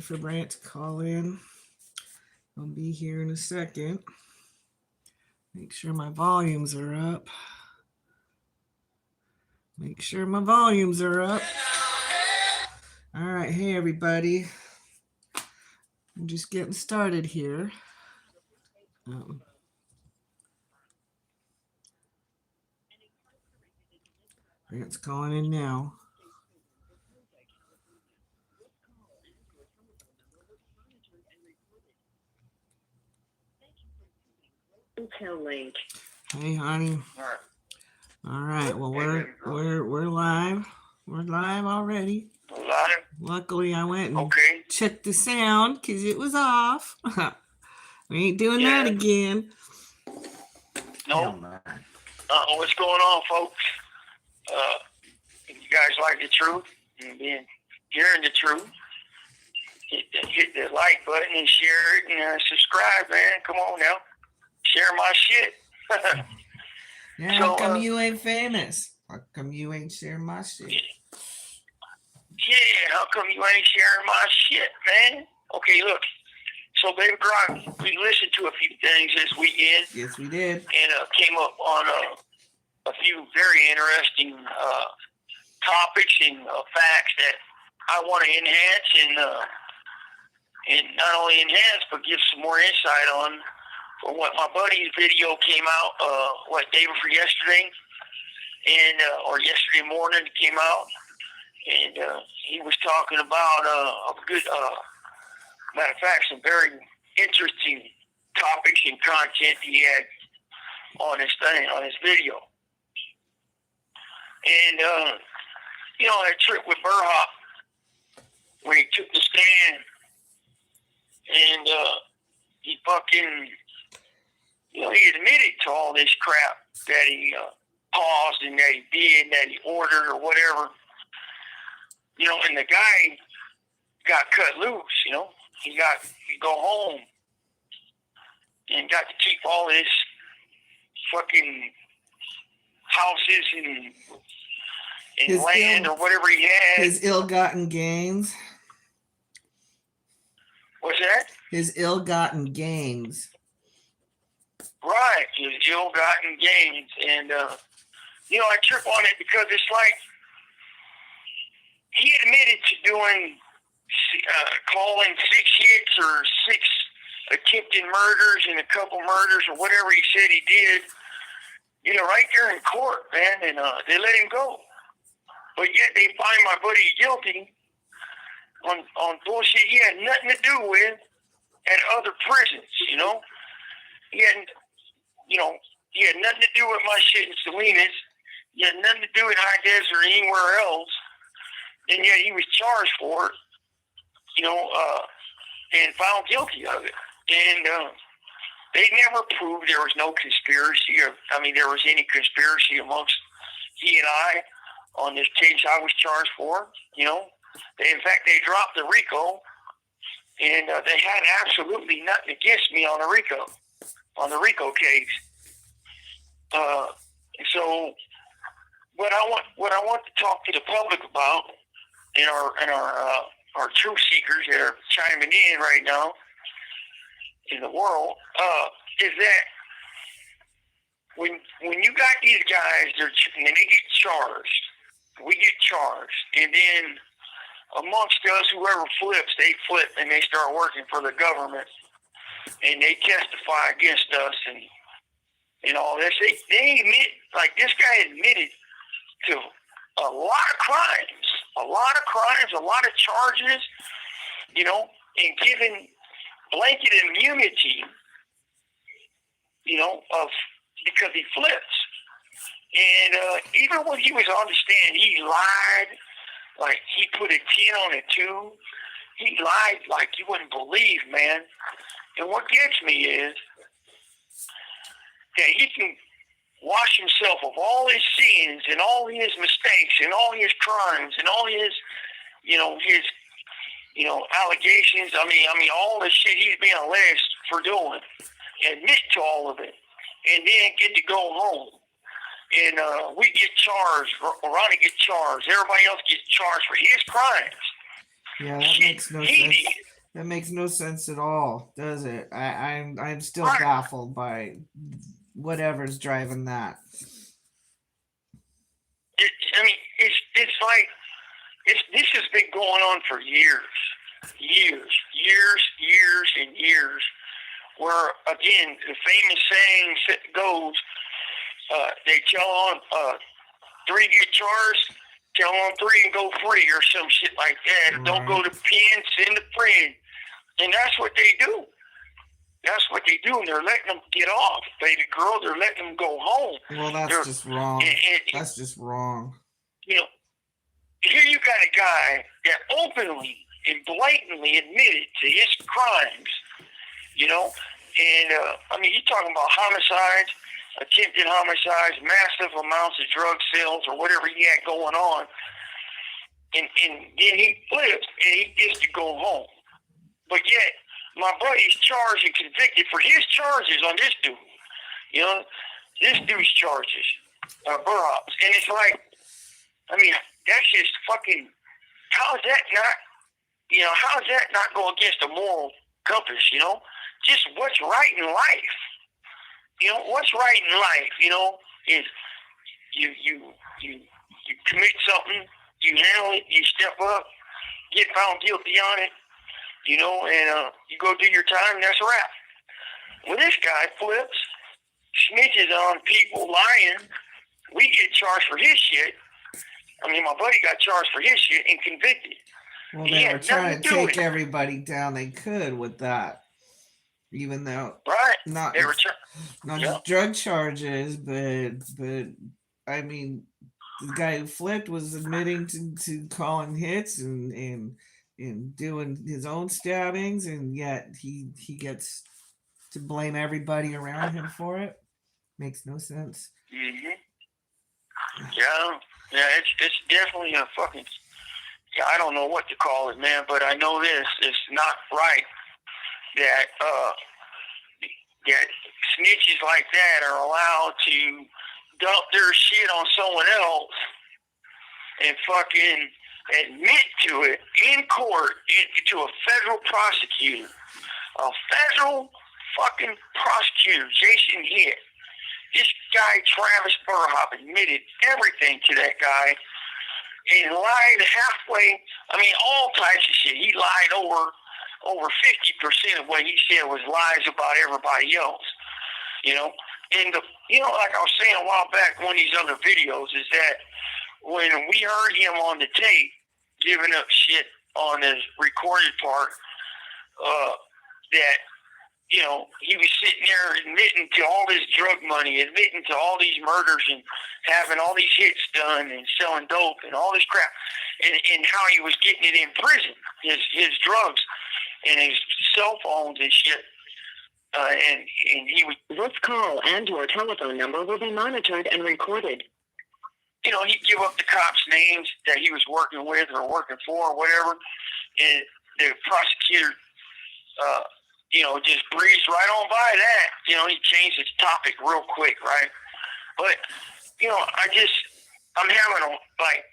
for Brant to call in. I'll be here in a second. Make sure my volumes are up. Make sure my volumes are up. All right. Hey, everybody. I'm just getting started here. Brant's calling in now. Link. Hey, honey. All right. Well, we're live. We're live already. Live. Luckily, I went and checked the sound because it was off. We ain't doing that again. No. What's going on, folks? If you guys like the truth and been hearing the truth, hit the like button and share it and subscribe, man. Come on now. Share my shit. Yeah, how come you ain't famous? How come you ain't sharing my shit? Yeah, how come you ain't sharing my shit, man? Okay, look. So, Baby Brock, we listened to a few things this weekend. Yes, we did. And came up on a few very interesting topics and facts that I want to enhance and not only enhance, but give some more insight on for what my buddy's video came out, day before yesterday, and or yesterday morning it came out, and he was talking about a good, matter of fact, some very interesting topics and content he had on his thing, on his video. And that trip with Burhop when he took the stand and he fucking, he admitted to all this crap that he paused and that he did and that he ordered or whatever. And the guy got cut loose, He go home and got to keep all his fucking houses and land or whatever he had. His ill-gotten gains. What's that? His ill-gotten gains. Right, his ill-gotten gains. And, I trip on it because it's like he admitted to doing, calling 6 hits or 6 attempted murders and a couple murders or whatever he said he did, right there in court, man, and they let him go. But yet they find my buddy guilty on bullshit he had nothing to do with at other prisons, He had nothing to do with my shit in Salinas. He had nothing to do with High Desert or anywhere else. And yet he was charged for it, and found guilty of it. And they never proved there was no conspiracy there was any conspiracy amongst he and I on this case I was charged for, In fact, they dropped the RICO, and they had absolutely nothing against me on the RICO case. So what I want to talk to the public about and our truth seekers that are chiming in right now in the world is that when you got these guys, and they get charged, we get charged, and then amongst us, whoever flips, they flip and they start working for the government, and they testify against us and all this. They admit, like this guy admitted to a lot of crimes, a lot of charges, and given blanket immunity, because he flips. And even when he was on the stand, he lied. Like, he put a 10 on a 2. He lied like you wouldn't believe, man. And what gets me is that he can wash himself of all his sins and all his mistakes and all his crimes and all his, allegations. I mean, all the shit he's being alleged for doing. Admit to all of it. And then get to go home. And we get charged, Ronnie gets charged, everybody else gets charged for his crimes. Yeah, that makes no sense. That makes no sense at all, does it? I'm still Right. baffled by whatever's driving that. I mean, it's like this has been going on for years, and years. Where again, the famous saying goes, they tell on 3 get charged, tell on 3 and go free, or some shit like that. Right. Don't go to pen, send a friend, and that's what they do. That's what they do, and they're letting them get off, baby girl. They're letting them go home. Well, that's just wrong. That's just wrong. You know, here you got a guy that openly and blatantly admitted to his crimes, you know, and I mean, you're talking about homicides, attempted homicides, massive amounts of drug sales or whatever he had going on, and then he flips and he gets to go home. But yet, my buddy's charged and convicted for his charges on this dude. You know, this dude's charges are burhops. And it's like, I mean, that's just fucking, how is that not, you know, how does that not go against a moral compass, you know? Just what's right in life. You know, what's right in life, you know, is you commit something, you handle it, you step up, get found guilty on it, you know, and you go do your time, and that's a wrap. When this guy flips, snitches on people, lying, we get charged for his shit. I mean, my buddy got charged for his shit and convicted. Well, they were trying to take everybody down they could with that. Even though not just drug charges, but I mean, the guy who flipped was admitting to calling hits and doing his own stabbings, and yet he gets to blame everybody around him for it. Makes no sense. Mm-hmm. Yeah, it's definitely a fucking. Yeah, I don't know what to call it, man, but I know this: it's not right that that snitches like that are allowed to dump their shit on someone else and fucking admit to it in court to a federal prosecutor. A federal fucking prosecutor, Jason Hitt. This guy, Travis Burhop, admitted everything to that guy and lied halfway. I mean, all types of shit. He lied over 50% of what he said was lies about everybody else, you know. And you know, like I was saying a while back, one of these other videos is that when we heard him on the tape giving up shit on his recorded part, that, you know, he was sitting there admitting to all this drug money, admitting to all these murders and having all these hits done and selling dope and all this crap, and how he was getting it in prison, his drugs and his cell phones and shit. And he would... This call and your telephone number will be monitored and recorded. You know, he'd give up the cops' names that he was working with or working for or whatever, and the prosecutor, you know, just breezed right on by that. You know, he changed his topic real quick, right? But, you know, I'm having, like,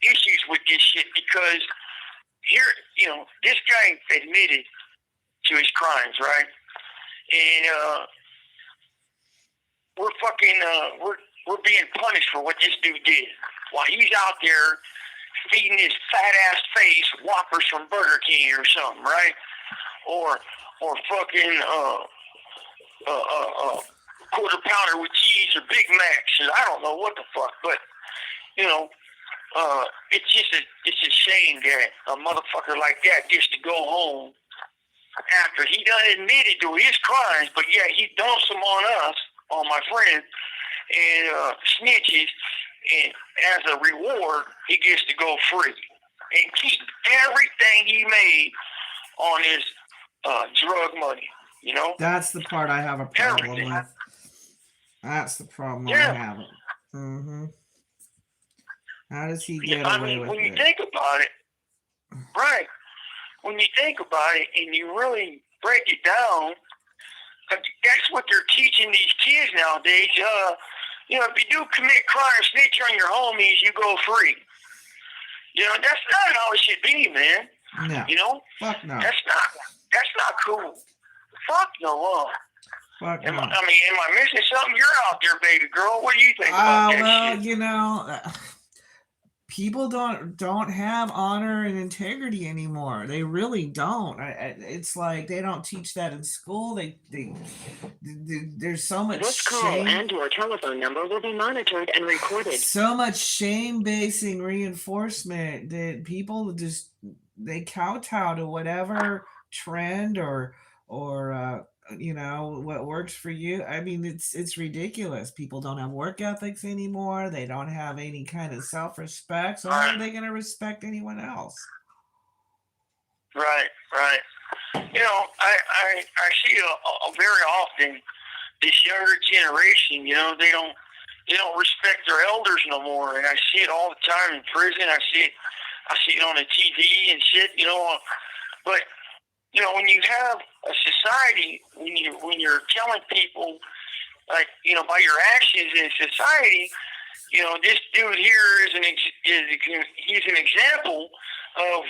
issues with this shit because here, you know, this guy admitted to his crimes, right? And we're being punished for what this dude did while he's out there feeding his fat ass face Whoppers from Burger King or something, right? Or fucking quarter pounder with cheese or Big Macs. I don't know what the fuck, but you know, it's a shame that a motherfucker like that gets to go home after he done admitted to his crimes, but yet he dumps them on us, on my friend, and snitches, and as a reward, he gets to go free and keep everything he made on his drug money, you know? That's the part I have a problem with. That's the problem I have. Mm-hmm. How does he get away with it? When you think about it, right, when you think about it and you really break it down, that's what they're teaching these kids nowadays. You know, if you do commit crime, snitch on your homies, you go free. You know, that's not how it should be, man. No. You know? Fuck no. That's not. cool. Fuck no. Fuck no. Am I missing something? You're out there, baby girl. What do you think about that well, shit? you know, people don't have honor and integrity anymore. They really don't. It's like they don't teach that in school. There's so much This call shame. and your telephone number will be monitored and recorded. So much shame-basing reinforcement that people just they kowtow to whatever trend or you know what works for you. I mean, it's ridiculous. People don't have work ethics anymore. They don't have any kind of self-respect. So how are they going to respect anyone else? Right. You know, I see very often this younger generation. You know, they don't respect their elders no more, and I see it all the time in prison. I see it on the TV and shit. You know, but you know, when you have a society, when you're telling people, like, you know, by your actions in society, you know, this dude here he's an example of,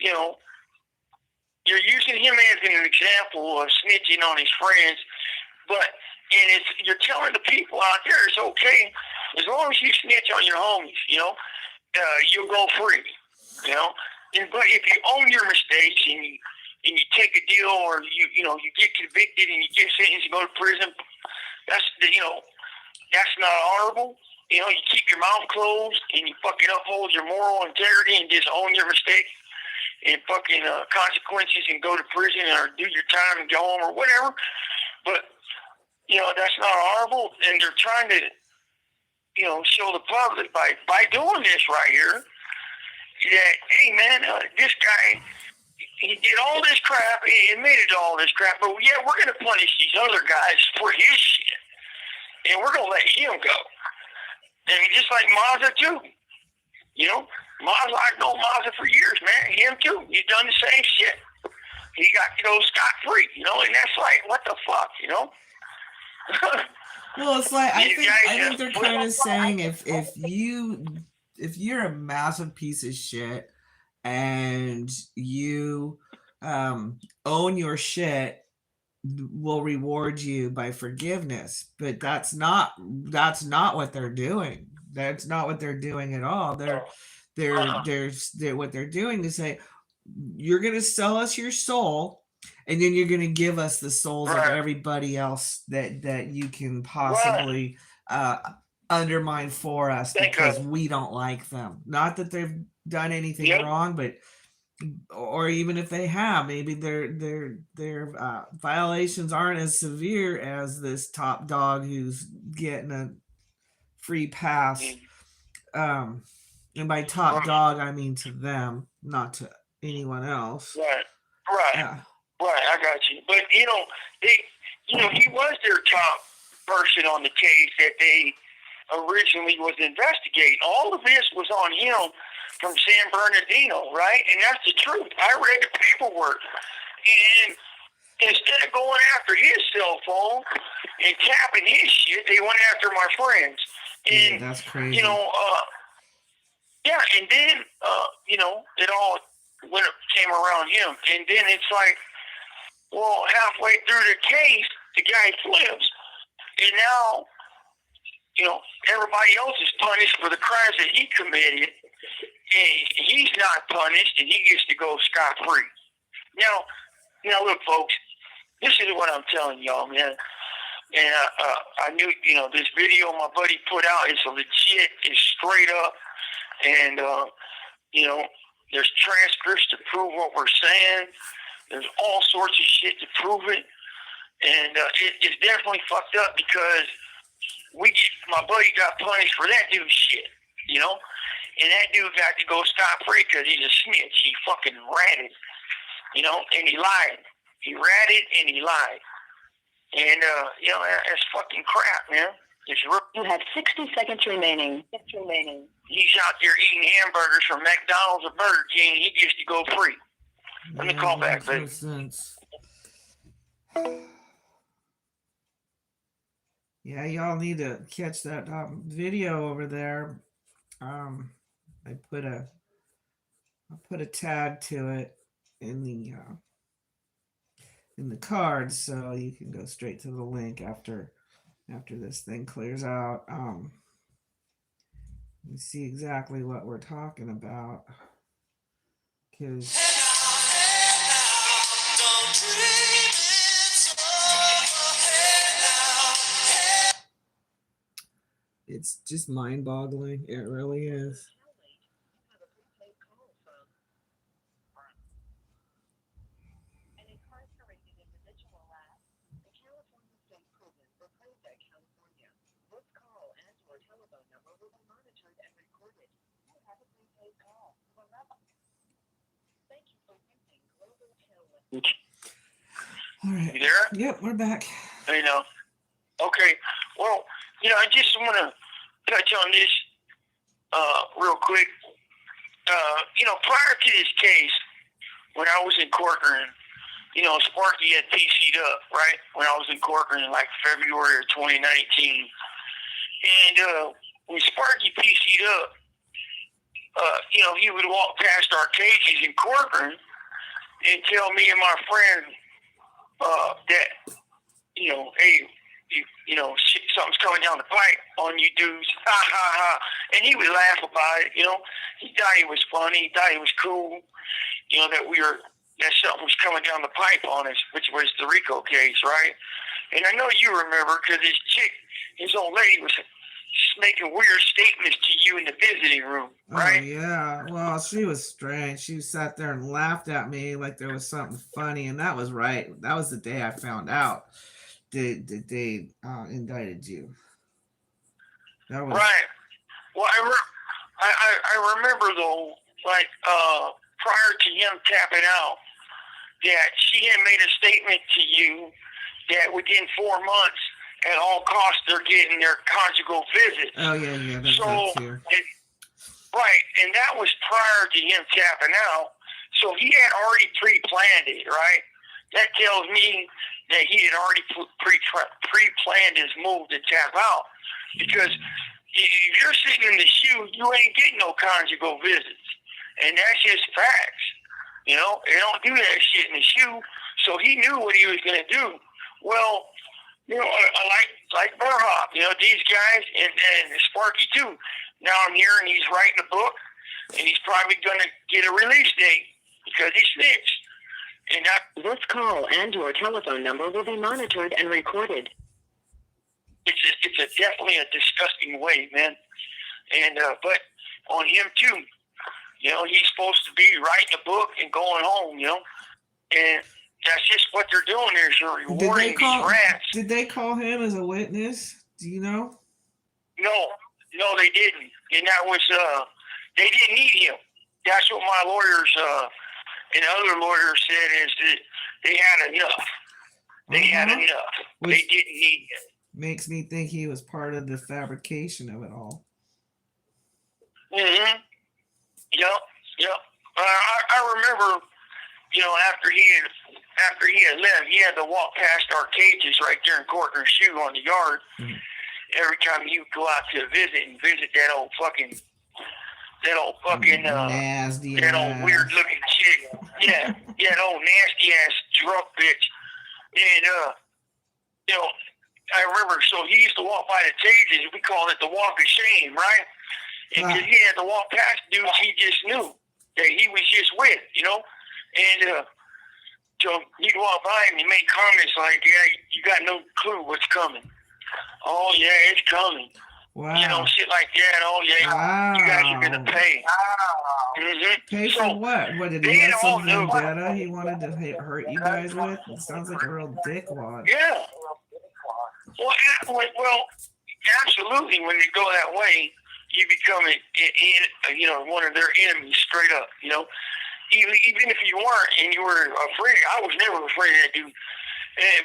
you know, you're using him as an example of snitching on his friends, and you're telling the people out there it's okay as long as you snitch on your homies, you know, you'll go free, you know. But if you own your mistakes and you take a deal, or you get convicted and you get sentenced to go to prison, that's not honorable. You know, you keep your mouth closed and you fucking uphold your moral integrity and just own your mistakes and fucking consequences and go to prison or do your time and go home or whatever. But you know, that's not honorable, and they're trying to, you know, show the public by doing this right here that, hey man, this guy, he did all this crap, he admitted to all this crap, but yeah, we're going to punish these other guys for his shit, and we're going to let him go. I mean, just like Mazda too. You know, I've known Mazda for years, man. Him too. He's done the same shit. He got to go scot-free, you know, and that's like, what the fuck, you know? Well, it's like I think they're kind of saying if you're a massive piece of shit and you own your shit, will reward you by forgiveness. But that's not what they're doing. That's not what they're doing at all. They're what they're doing is say, you're going to sell us your soul, and then you're going to give us the souls of everybody else that you can possibly undermine for us because we don't like them. Not that they've done anything wrong, but or even if they have, maybe their violations aren't as severe as this top dog who's getting a free pass. And by top dog, I mean to them, not to anyone else. Right. Right, I got you. But he was their top person on the case that they originally was investigating. All of this was on him from San Bernardino, right? And that's the truth. I read the paperwork, and instead of going after his cell phone and tapping his shit, they went after my friends. And that's crazy. You know, and then it all came around him, and then it's like, well, halfway through the case, the guy flips, and now, you know, everybody else is punished for the crimes that he committed, and he's not punished, and he gets to go scot-free. Now, look, folks, this is what I'm telling y'all, man. And I knew, you know, this video my buddy put out is legit, is straight up, and you know, there's transcripts to prove what we're saying. There's all sorts of shit to prove it, and it's definitely fucked up because my buddy got punished for that dude's shit, you know, and that dude got to go scot-free because he's a snitch. He fucking ratted, you know, and he lied. He ratted and he lied, and you know, that's fucking crap, man. You have 60 seconds remaining. He's out there eating hamburgers from McDonald's or Burger King. He gets to go free. Let me call back, baby. Yeah, y'all need to catch that video over there. I put a tag to it in in the cards, so you can go straight to the link after this thing clears out. You see exactly what we're talking about, because it's just mind-boggling. It really is. All right. You there? Yep, we're back. You know. Okay. Well, I just want to touch on this real quick. Prior to this case, when I was in Corcoran, Sparky had PC'd up, right? When I was in Corcoran in like February of 2019. And when Sparky PC'd up, he would walk past our cages in Corcoran and tell me and my friend that, hey, something's coming down the pipe on you dudes. Ha, ha, ha. And he would laugh about it, He thought it was funny. He thought it was cool, that something was coming down the pipe on us, which was the Rico case, right? And I know you remember because his old lady was making weird statements to you in the visiting room, right? Oh, yeah. Well, she was strange. She sat there and laughed at me like there was something funny, and that was right. That was the day I found out they indicted you. That was right. Well, I remember though, like prior to him tapping out, that she had made a statement to you that within 4 months, at all costs, they're getting their conjugal visits. Oh, yeah. That's right, and that was prior to him tapping out. So he had already pre-planned it, right? That tells me that he had already pre-planned his move to tap out. Because if you're sitting in the shoe, you ain't getting no conjugal visits. And that's just facts. They don't do that shit in the shoe. So he knew what he was going to do. Well, I like Burhop, these guys, and Sparky too. Now I'm hearing he's writing a book, and he's probably going to get a release date because he snitched. And this call and your telephone number will be monitored and recorded. It's definitely a disgusting way, man. And but on him too, he's supposed to be writing a book and going home, and that's just what they're doing. They're rewarding these rats. Did they call him as a witness? Do you know? No, they didn't. And that was they didn't need him. That's what my lawyers and other lawyers said, is that they had enough. They had enough. They didn't need him. Makes me think he was part of the fabrication of it all. Mm-hmm. Yep. I remember, after he had left, he had to walk past our cages right there in Corcoran Shoe on the yard. Mm-hmm. Every time he would go out to visit that old fucking nasty that old weird looking chick. Yeah, that old nasty ass drunk bitch. And I remember, so he used to walk by the cages. We called it the walk of shame, right? And because he had to walk past dudes he just knew that he was just with, And so he'd walk by and he made comments like, "Yeah, you got no clue what's coming. Oh yeah, it's coming." Wow. Shit like that. Oh yeah, wow. You guys are gonna pay. Mm-hmm. Pay for what? What did he have some vendetta he wanted to hurt you guys with? It sounds like a real dickwad. Yeah. Well, absolutely. When you go that way, you become one of their enemies straight up. Even if you weren't and you were afraid. I was never afraid of that dude,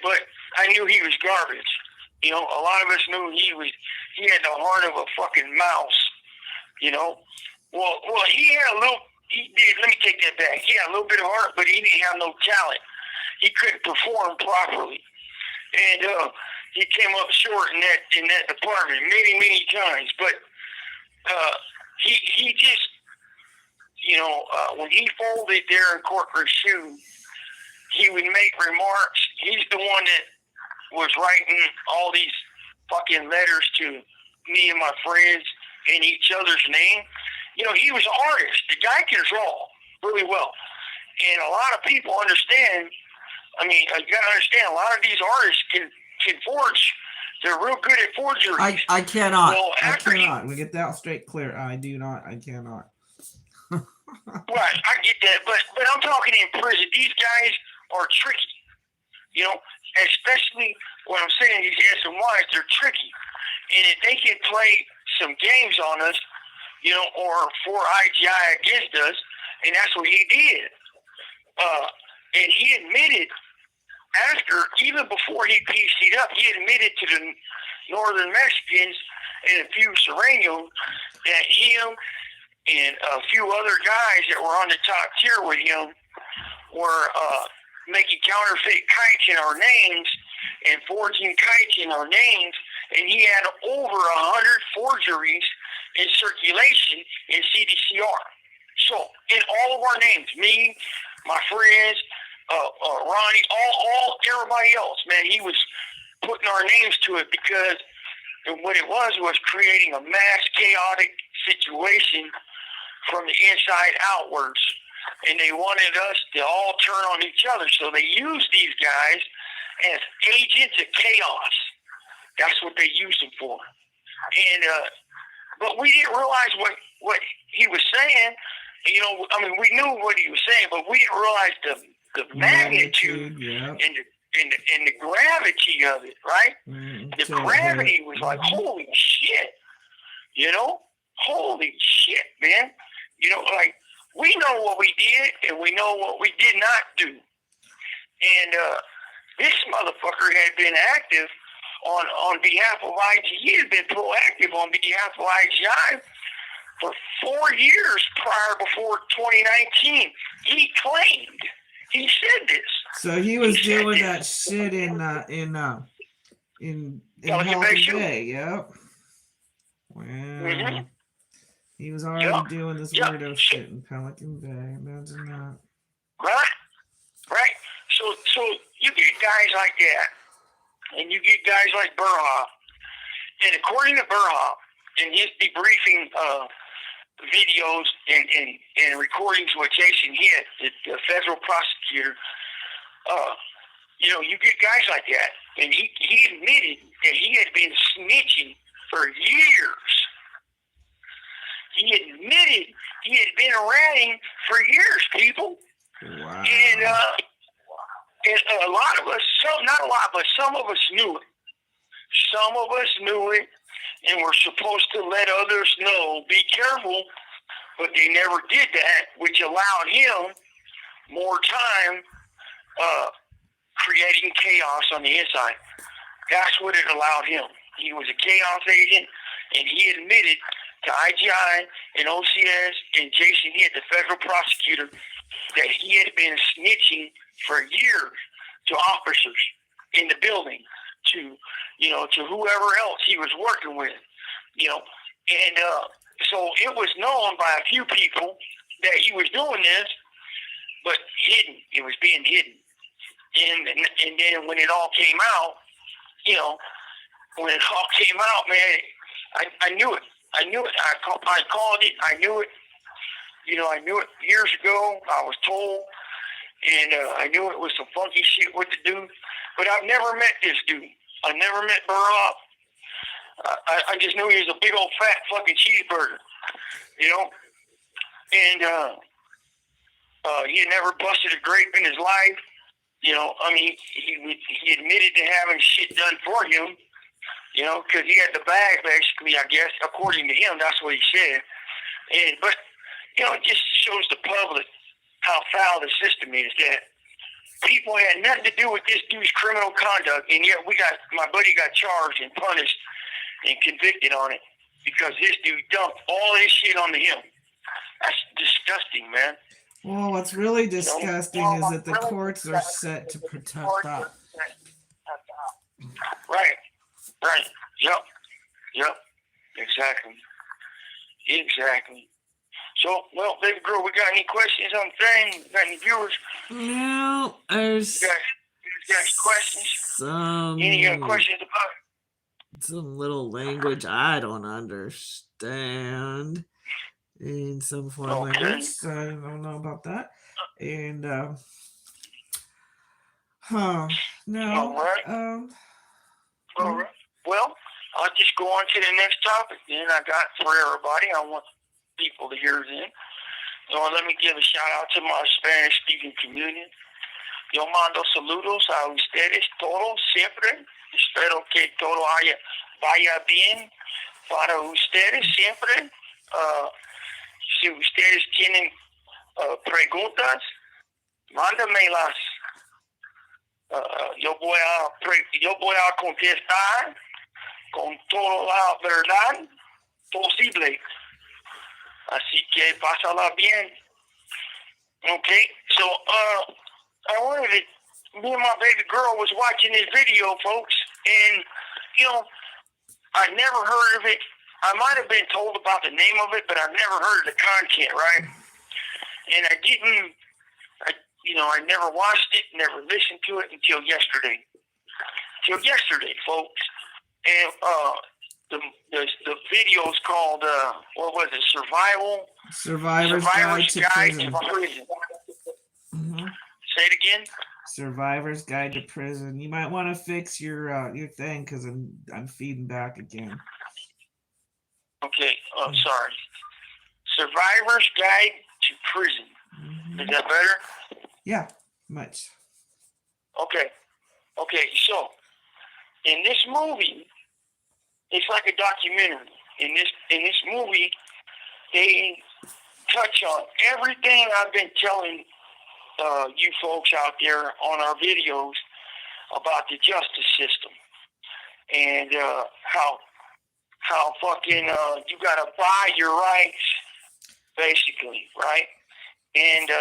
but I knew he was garbage. A lot of us knew he had the heart of a fucking mouse. Well, he had a little. He did. Let me take that back. He had a little bit of heart, but he didn't have no talent. He couldn't perform properly, and he came up short in that department many times. But he just, when he folded there in Corcoran Shoe, he would make remarks he's the one that was writing all these fucking letters to me and my friends in each other's name. You know, he was an artist. The guy can draw really well. And a lot of people understand, I mean, you got to understand, a lot of these artists can forge. They're real good at forgery. I cannot. Well, I cannot. We get that straight clear. I do not. I cannot. Right, I get that. But I'm talking in prison. These guys are tricky. You know, especially what I'm saying, these S and Ys, they're tricky. And if they can play some games on us, you know, or for IGI against us, and that's what he did. And he admitted after, even before he PC'd up, he admitted to the Northern Mexicans and a few Serranos that him and a few other guys that were on the top tier with him were making counterfeit kites in our names and forging kites in our names, and he had over 100 forgeries in circulation in CDCR. So, in all of our names, me, my friends, Ronnie, all everybody else, man, he was putting our names to it because what it was creating a mass chaotic situation from the inside outwards. And they wanted us to all turn on each other. So they used these guys as agents of chaos. That's what they used them for. And but we didn't realize what he was saying. You know, I mean, we knew what he was saying, but we didn't realize the magnitude and the gravity of it, right? The gravity was like, holy shit. You know? Holy shit, man. You know, like, we know what we did, and we know what we did not do. And this motherfucker had been active on behalf of IGI. He had been proactive on behalf of IGI for 4 years before 2019. He claimed. He said this. So he was doing that shit in Pelican Bay. Yep. Wow. Mm-hmm. He was already doing this weirdo shit in Pelican Bay. Imagine that. Right. So you get guys like that, and you get guys like Burhoff. And according to Burhoff, in his debriefing videos and recordings with Jason Hitt, the federal prosecutor, you know, you get guys like that. And he admitted that he had been snitching for years. He admitted he had been ratting for years, people. Wow. And a lot of us, not a lot, but some of us knew it. Some of us knew it, and we're supposed to let others know, be careful, but they never did that, which allowed him more time creating chaos on the inside. That's what it allowed him. He was a chaos agent, and he admitted to IGI and OCS and Jason Hitt, the federal prosecutor, that he had been snitching for years to officers in the building, to whoever else he was working with, you know. And so it was known by a few people that he was doing this, but hidden. It was being hidden. And then when it all came out, you know, when it all came out, man, I knew it. I knew it. I called it. I knew it. You know, I knew it years ago. I was told. And I knew it was some funky shit with the dude. But I've never met this dude. I never met Burhoff. I just knew he was a big old fat fucking cheeseburger. You know? And he had never busted a grape in his life. You know, I mean, he admitted to having shit done for him. You know, because he had the bag, basically, I guess, according to him. That's what he said. But, you know, it just shows the public how foul the system is, that people had nothing to do with this dude's criminal conduct, and yet my buddy got charged and punished and convicted on it because this dude dumped all this shit onto him. That's disgusting, man. Well, what's really disgusting is that the courts are set to protect that. Right. Yep. Exactly. So, well, baby girl, we got any questions on the thing? Got any viewers? No, there's got questions? Any questions about it? Some little language I don't understand in some foreign language. So I don't know about that. And no. All right. All right. Well, I'll just go on to the next topic. Then I got for everybody. I want people to hear this. So let me give a shout out to my Spanish speaking community. Yo mando saludos a ustedes todos siempre. Espero que todo vaya bien para ustedes siempre. Si ustedes tienen preguntas, mándamelas. Yo voy a contestar con toda la verdad posible. Así que pásala bien. Okay, so I wanted to. Me and my baby girl was watching this video, folks, and I never heard of it. I might have been told about the name of it, but I've never heard of the content, right? And I didn't. I never watched it, never listened to it until yesterday. Folks. And the video is called what was it? Survivor's Guide to Prison. Mm-hmm. Say it again. Survivor's Guide to Prison. You might want to fix your thing because I'm feeding back again. Okay. Sorry. Survivor's Guide to Prison. Mm-hmm. Is that better? Yeah, much. Okay. So in this movie, it's like a documentary. In this movie, they touch on everything I've been telling you folks out there on our videos about the justice system and how fucking you gotta buy your rights, basically, right? And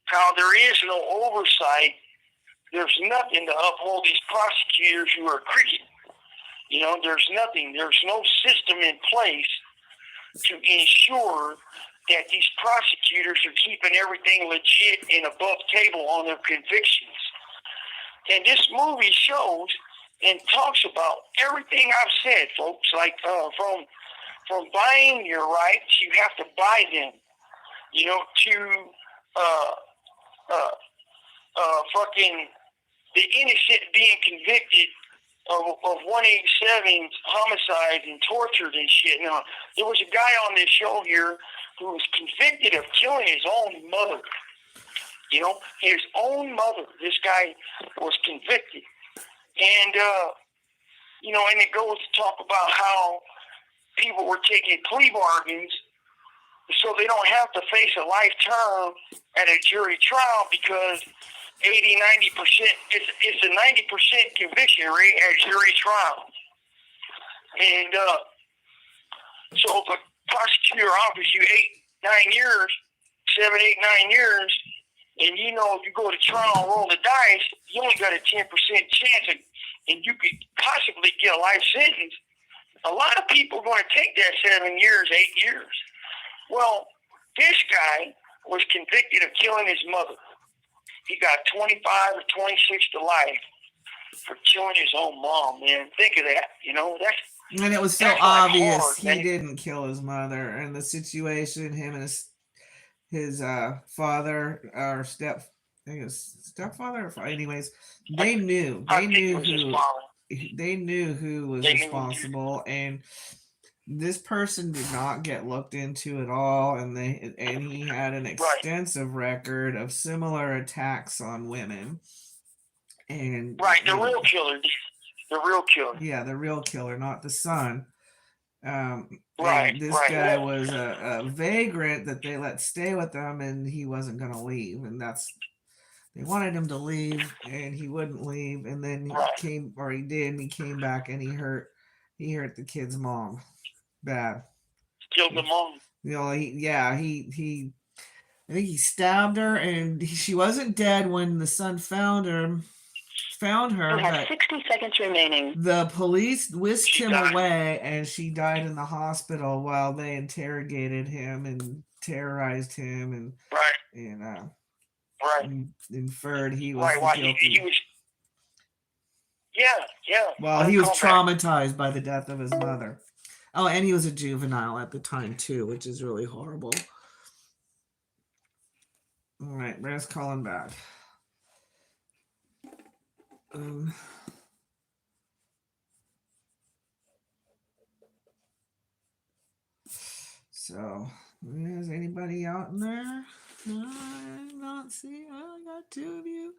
how there is no oversight. There's nothing to uphold these prosecutors who are crooked. There's nothing. There's no system in place to ensure that these prosecutors are keeping everything legit and above table on their convictions. And this movie shows and talks about everything I've said, folks. Like from buying your rights, you have to buy them. To fucking the innocent being convicted of 187 homicides and tortured and shit. Now, there was a guy on this show here who was convicted of killing his own mother. His own mother. This guy was convicted. And, and it goes to talk about how people were taking plea bargains so they don't have to face a life term at a jury trial because 80-90%, it's a 90% conviction rate at jury trial. And so if a prosecutor offers you 7, 8, 9 years, and you go to trial and roll the dice, you only got a 10% chance and you could possibly get a life sentence. A lot of people are going to take that 7 years, 8 years. Well, this guy was convicted of killing his mother. He got 25 or 26 to life for killing his own mom, man. think of that, you know. And it was so obvious he didn't kill his mother. And the situation, him and his father or stepfather. Anyways, they knew who was responsible, and this person did not get looked into at all. And he had an extensive record of similar attacks on women. And the real killer. The real killer. Yeah, the real killer, not the son. This guy was a vagrant that they let stay with them, and he wasn't going to leave. And they wanted him to leave, and he wouldn't leave. And then he did, and he came back, and he hurt the kid's mom bad. Killed the mom. You know, I think he stabbed her, and she wasn't dead when the son found her. You have 60 seconds remaining. The police whisked him away, and she died in the hospital while they interrogated him and terrorized him, and inferred he was guilty. Yeah. Well, he was traumatized by the death of his mother. Oh, and he was a juvenile at the time too, which is really horrible. All right, Brant's calling back. So, is anybody out in there? No, I not see. I got two of you.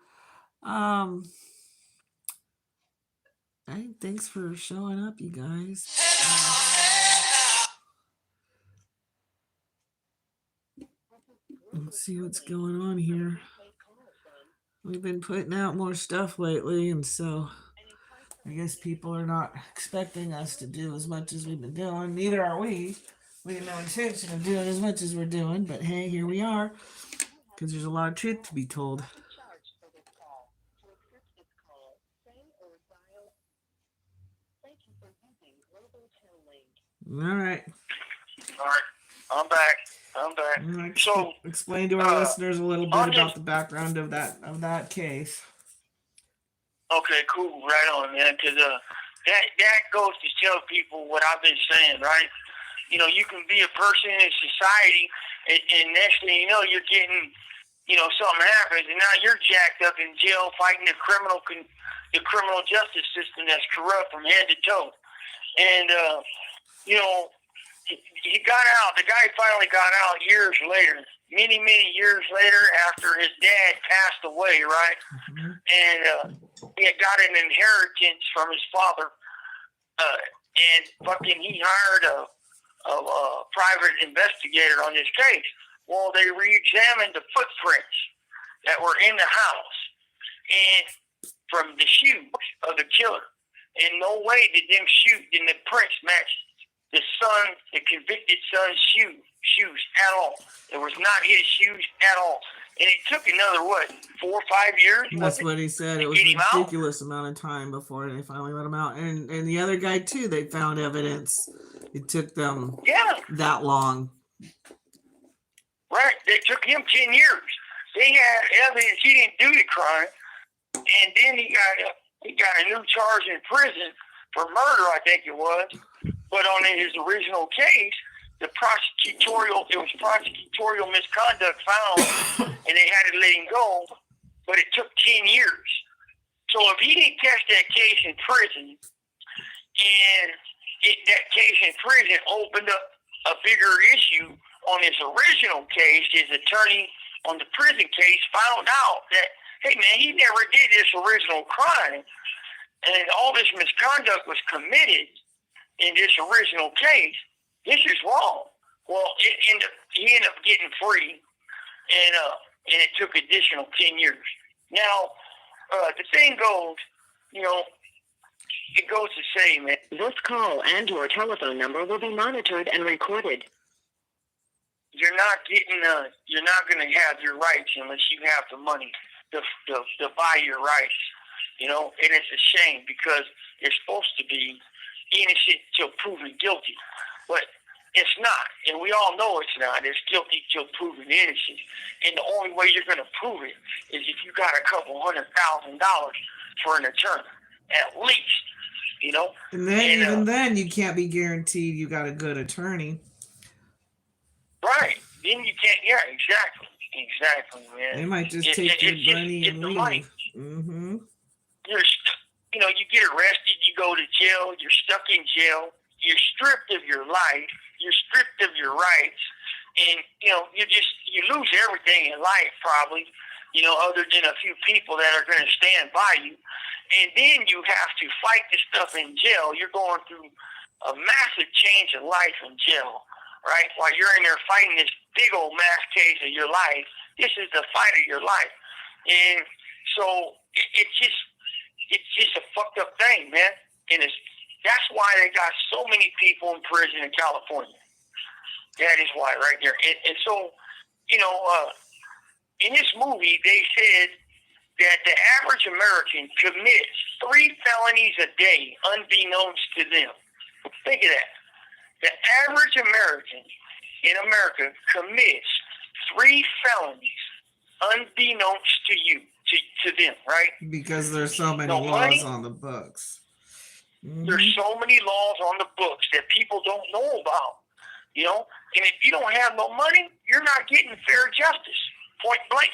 Hey, thanks for showing up, you guys. Let's see what's going on here. We've been putting out more stuff lately, and so I guess people are not expecting us to do as much as we've been doing. Neither are we. We have no intention of doing as much as we're doing, but hey, here we are, because there's a lot of truth to be told. All right. I'm back. Right. So, explain to our listeners a little bit about the background of that case. Okay, cool. Right on, man. Because that goes to tell people what I've been saying, right? You know, you can be a person in society, and next thing you know, you're getting, something happens, and now you're jacked up in jail fighting the criminal justice system that's corrupt from head to toe. And he got out. The guy finally got out years later, many years later, after his dad passed away, right? Mm-hmm. And he had got an inheritance from his father, and he hired a private investigator on this case. Well, they re-examined the footprints that were in the house and from the shoes of the killer. In no way did them the prints match the convicted son's shoes at all. It was not his shoes at all. And it took another, 4 or 5 years? That's what he said. It was a ridiculous amount of time before they finally let him out. And the other guy, too, they found evidence. It took them that long. Right. It took him 10 years. They had evidence he didn't do the crime. And then he got a new charge in prison for murder, I think it was. But on his original case, it was prosecutorial misconduct found, and they had to let him go, but it took 10 years. So if he didn't catch that case in prison, and that case in prison opened up a bigger issue on his original case, his attorney on the prison case found out that, hey man, he never did this original crime, and all this misconduct was committed in this original case. This is wrong. Well, he ended up getting free, and it took additional 10 years. Now, the thing goes, it goes to say, man, this call and your telephone number will be monitored and recorded. You're not going to have your rights unless you have the money to buy your rights. And it's a shame because you're supposed to be innocent till proven guilty, but it's not, and we all know it's not. It's guilty till proven innocent, and the only way you're going to prove it is if you got a couple $100,000 for an attorney, at least, And then then you can't be guaranteed you got a good attorney. Right. Then you can't. Yeah, exactly, man. They might just take your money and leave. Money. Mm-hmm. You get arrested, you go to jail, you're stuck in jail, you're stripped of your life, you're stripped of your rights, and you lose everything in life probably, other than a few people that are going to stand by you. And then you have to fight this stuff in jail. You're going through a massive change of life in jail, right? While you're in there fighting this big old mass case of your life, this is the fight of your life. And so it's just a fucked up thing, man. And that's why they got so many people in prison in California. That is why, right there. And so, in this movie, they said that the average American commits 3 felonies a day, unbeknownst to them. Think of that. The average American in America commits 3 felonies, unbeknownst to you, to to them, right? Because there's so many laws on the books. Mm-hmm. There's so many laws on the books that people don't know about, you know? And if you don't have no money, you're not getting fair justice, point blank.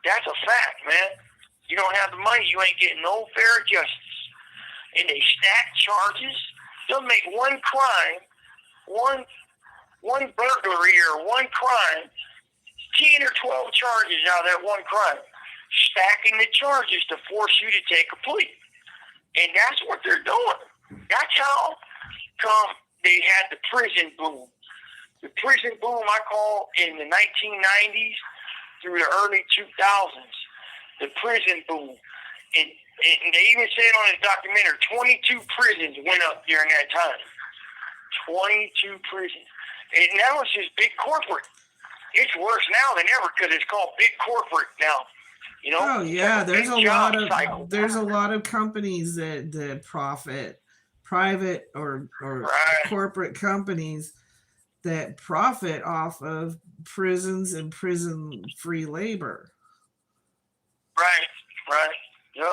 That's a fact, man. You don't have the money, you ain't getting no fair justice. And they stack charges. They'll make one crime, one burglary or one crime, 10 or 12 charges out of that one crime, stacking the charges to force you to take a plea. And that's what they're doing. That's how come they had the prison boom. The prison boom I call in the 1990s through the early 2000s. The prison boom. And they even said on the documentary, 22 prisons went up during that time. 22 prisons. And now it's just big corporate. It's worse now than ever because it's called big corporate now. You know? Oh yeah, there's a lot of companies that profit, private or corporate companies that profit off of prisons and prison free labor. Right. Yep.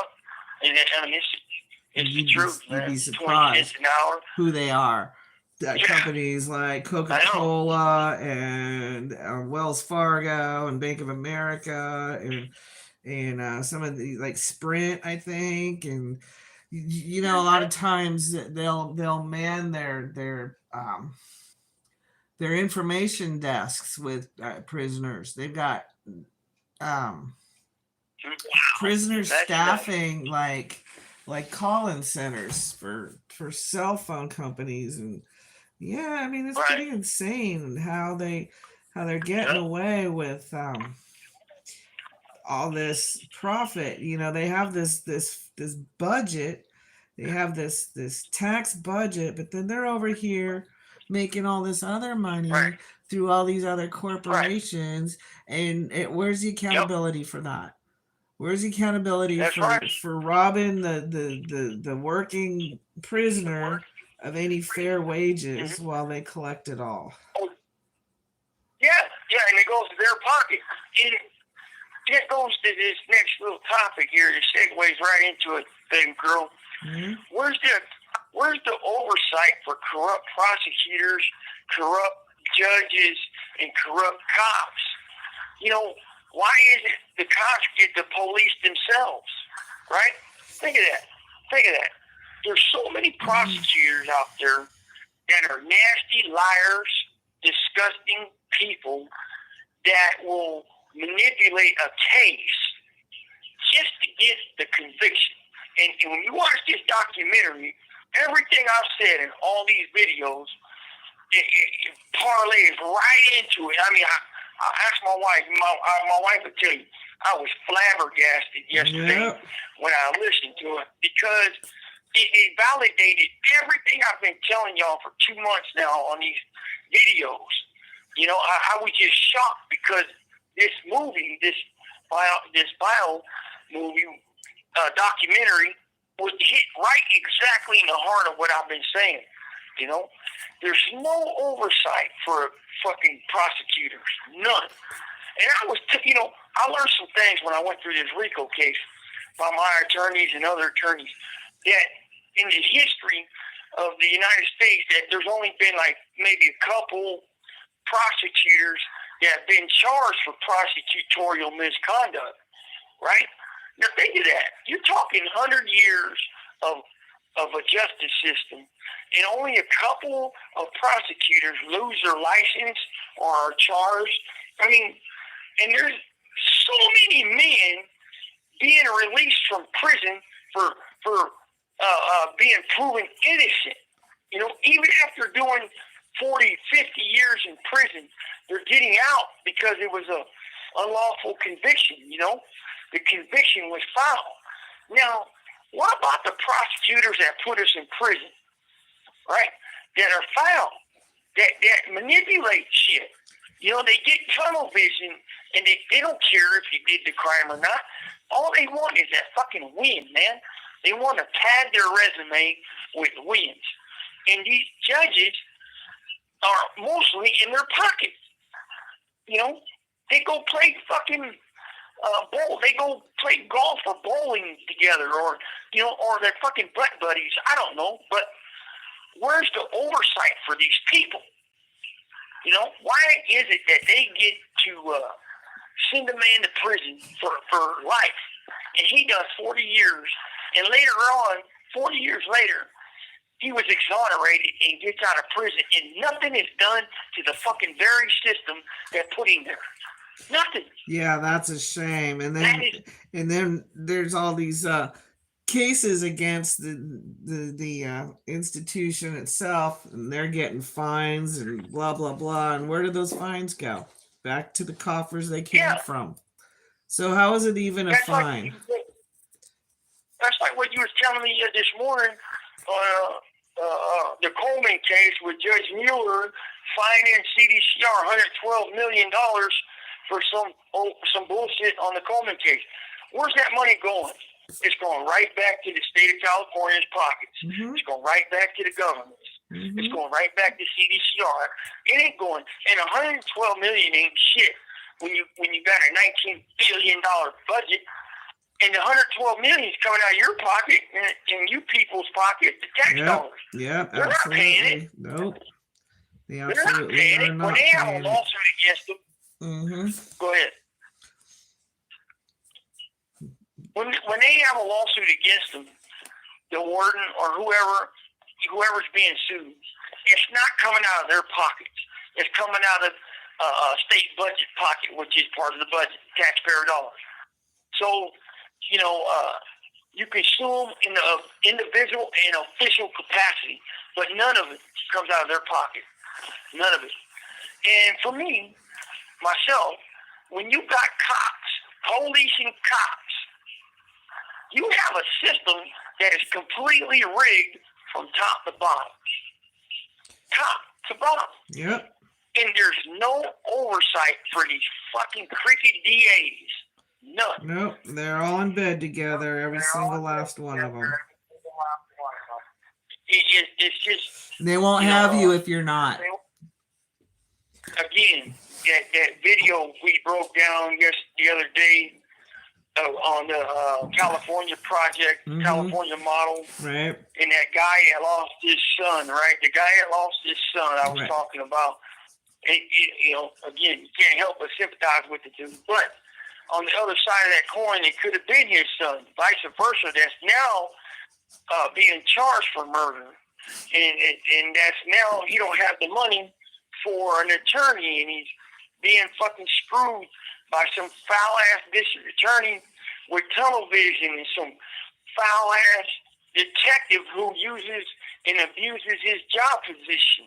And I mean, it's the truth. You'd be surprised who they are. Companies like Coca-Cola and Wells Fargo and Bank of America and some of the like Sprint, I think, and you know, a lot of times they'll man their information desks with prisoners. They've got prisoners staffing like call-in centers for cell phone companies. And yeah, I mean, it's pretty insane how they're getting away with all this profit. You know, they have this budget, they have this tax budget, but then they're over here making all this other money through all these other corporations. And where's the accountability for that? Where's the accountability for robbing the working prisoner of any fair wages while they collect it all? Yeah, and it goes to their pocket. And it goes to this next little topic here that segues right into it, baby girl. Mm-hmm. Where's the oversight for corrupt prosecutors, corrupt judges, and corrupt cops? You know, why isn't the cops get to police themselves, right? Think of that. There's so many prosecutors out there that are nasty liars, disgusting people that will manipulate a case just to get the conviction. And when you watch this documentary, everything I've said in all these videos, it parlays right into it. I mean, I asked my wife. My wife would tell you I was flabbergasted yesterday when I listened to it because it validated everything I've been telling y'all for 2 months now on these videos. You know, I was just shocked because this movie, this bio movie documentary, was hit right exactly in the heart of what I've been saying. You know, there's no oversight for fucking prosecutors, none. And I learned some things when I went through this RICO case by my attorneys and other attorneys that in the history of the United States that there's only been like maybe a couple prosecutors that have been charged for prosecutorial misconduct, right? Now think of that. You're talking 100 years of a justice system, and only a couple of prosecutors lose their license or are charged. I mean, and there's so many men being released from prison for being proven innocent. You know, even after doing 40, 50 years in prison, they're getting out because it was a unlawful conviction. You know, the conviction was foul. Now, what about the prosecutors that put us in prison, right? That are foul, that manipulate shit. You know, they get tunnel vision, and they don't care if you did the crime or not. All they want is that fucking win, man. They want to pad their resume with wins. And these judges are mostly in their pockets. You know, they go play fucking bowl. They go play golf or bowling together, or or they're fucking butt buddies. I don't know, but where's the oversight for these people? Why is it that they get to send a man to prison for life, and he does 40 years, and later on, 40 years later, he was exonerated and gets out of prison, and nothing is done to the fucking very system that put him there. Nothing. Yeah, that's a shame. And then there's all these cases against the institution itself, and they're getting fines and blah blah blah. And where do those fines go? Back to the coffers they came from. So how is it even a fine? That's like what you were telling me this morning. The Coleman case with Judge Mueller fining CDCR $112 million for some bullshit on the Coleman case. Where's that money going? It's going right back to the state of California's pockets. Mm-hmm. It's going right back to the government. Mm-hmm. It's going right back to CDCR. It ain't going, and $112 million ain't shit when you got a $19 billion budget. And the $112 million is coming out of your pocket and you people's pocket, the tax dollars. Yeah, they're absolutely. Not paying it. Nope. They're not paying it. When they have a lawsuit against them, go ahead. When they have a lawsuit against them, the warden or whoever's being sued, it's not coming out of their pockets. It's coming out of state budget pocket, which is part of the budget, taxpayer dollars. So, you can sue them in the individual and official capacity, but none of it comes out of their pocket. None of it. And for me, myself, when you got cops, policing cops, you have a system that is completely rigged from top to bottom. Top to bottom. Yep. And there's no oversight for these fucking cricket DAs. None. Nope, they're all in bed together, every single last one of them. It's just... They won't have you if you're not. Again, that video we broke down the other day on the California project, California model. Right. And that guy that lost his son, right? The guy that lost his son I was talking about. Again, you can't help but sympathize with the dude. But on the other side of that coin, it could have been his son, vice versa. That's now being charged for murder, and that's now he don't have the money for an attorney, and he's being fucking screwed by some foul ass district attorney with tunnel vision and some foul ass detective who uses and abuses his job position,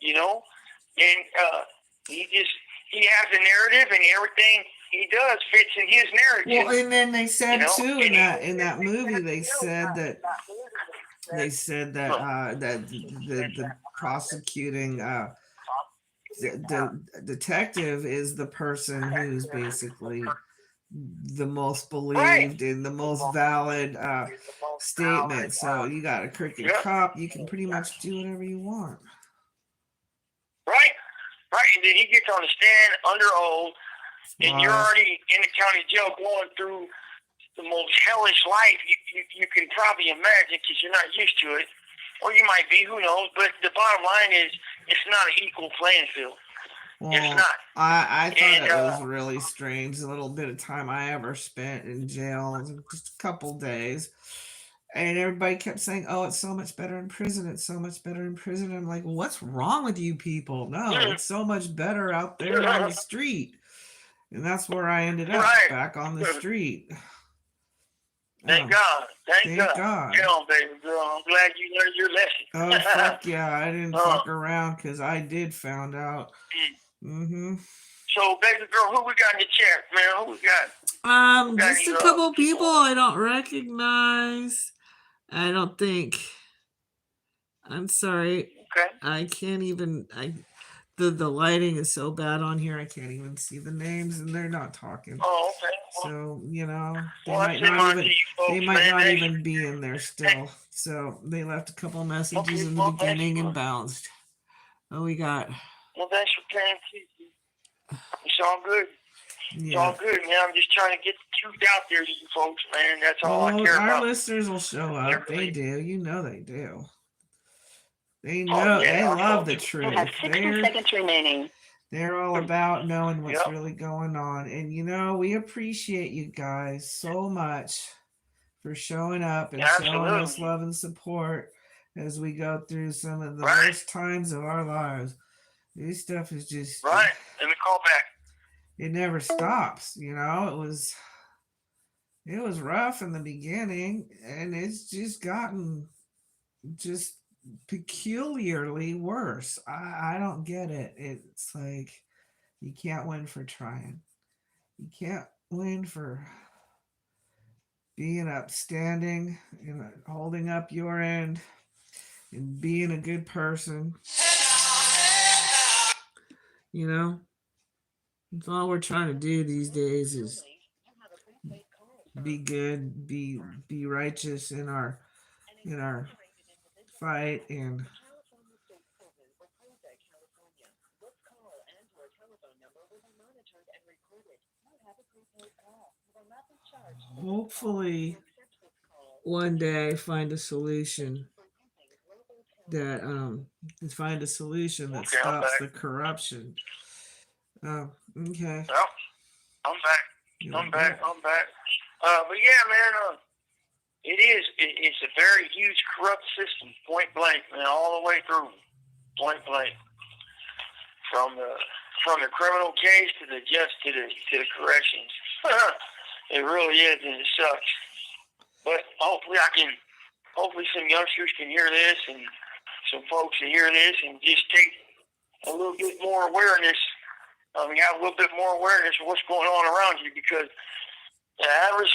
and he has a narrative and everything he does fits in his narrative. Well, and then they said too in that movie, they said that the prosecuting the detective is the person who's basically the most believed and the most valid statement. So you got a crooked cop, you can pretty much do whatever you want. Right, and then he gets on the stand under oath. And you're already in the county jail going through the most hellish life you can probably imagine because you're not used to it. Or you might be, who knows. But the bottom line is it's not an equal playing field. Well, it's not. I thought it was really strange. The little bit of time I ever spent in jail, just a couple days. And everybody kept saying, oh, it's so much better in prison. It's so much better in prison. I'm like, what's wrong with you people? No, it's so much better out there on the street. And that's where I ended up, back on the street. Thank God. Thank God. Get on, baby girl. I'm glad you learned your lesson. Oh, fuck yeah. I didn't fuck around because I did found out. So, baby girl, who we got in the chat, man? Who we got? Just a couple people I don't recognize. I don't think. I'm sorry. Okay. I can't even... The lighting is so bad on here, I can't even see the names, and they're not talking. Oh, okay. So, they might not even be in there still. So they left a couple messages in the beginning and bounced. What we got? Well, thanks for paying attention. It's all good. It's all good, man. I'm just trying to get the truth out there to you folks, man. That's all I care about. Our listeners will show up. They do. You know they do. They know. Yeah, they love the truth. You have 60 seconds remaining. They're all about knowing what's really going on. And, we appreciate you guys so much for showing up and showing us love and support as we go through some of the worst times of our lives. This stuff is just... Right. Let me call back. It never stops, It was rough in the beginning, and it's just gotten just peculiarly worse. I don't get it. It's like you can't win for trying. You can't win for being upstanding and holding up your end and being a good person. It's all we're trying to do these days is be good, be righteous in our fight, and hopefully one day find a solution that stops the corruption. Okay. Well, I'm back. I'm back. But yeah, man, it's a very huge corrupt system, point blank, man, all the way through, point blank. From the criminal case to the corrections. It really is, and it sucks. But hopefully some youngsters can hear this, and some folks can hear this, and just take a little bit more awareness. Have a little bit more awareness of what's going on around you, because the average,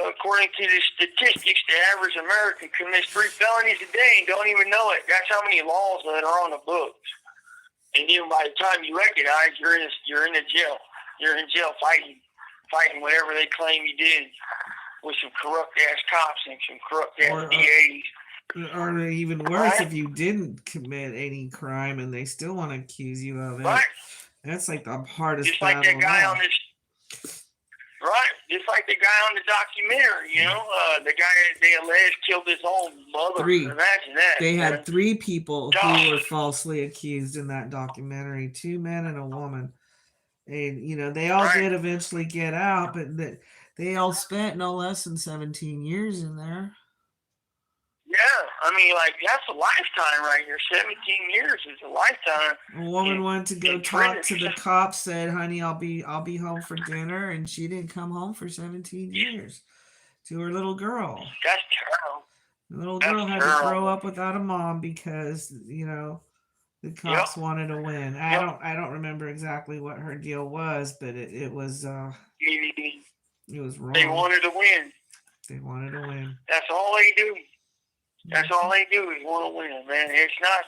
according to the statistics, the average American commits 3 felonies a day and don't even know it. That's how many laws that are on the books. And even by the time you recognize, you're in the jail. You're in jail fighting whatever they claim you did with some corrupt ass cops and some corrupt ass DAs. Or even worse, if you didn't commit any crime and they still want to accuse you of it. Right. That's like the hardest just like that guy on this. Right. Just like the guy on the documentary, the guy that they alleged killed his own mother. 3. Imagine that. They had 3 people who were falsely accused in that documentary, 2 men and a woman. And, they all did eventually get out, but they all spent no less than 17 years in there. Yeah, that's a lifetime right here. 17 years is a lifetime. A woman went to go talk to the cops, said, "Honey, I'll be home for dinner," and she didn't come home for 17 years to her little girl. That's terrible. The little girl had to grow up without a mom because, the cops wanted to win. I don't remember exactly what her deal was, but it was wrong. They wanted to win. They wanted to win. That's all they do. That's all they do is want to win, man. It's not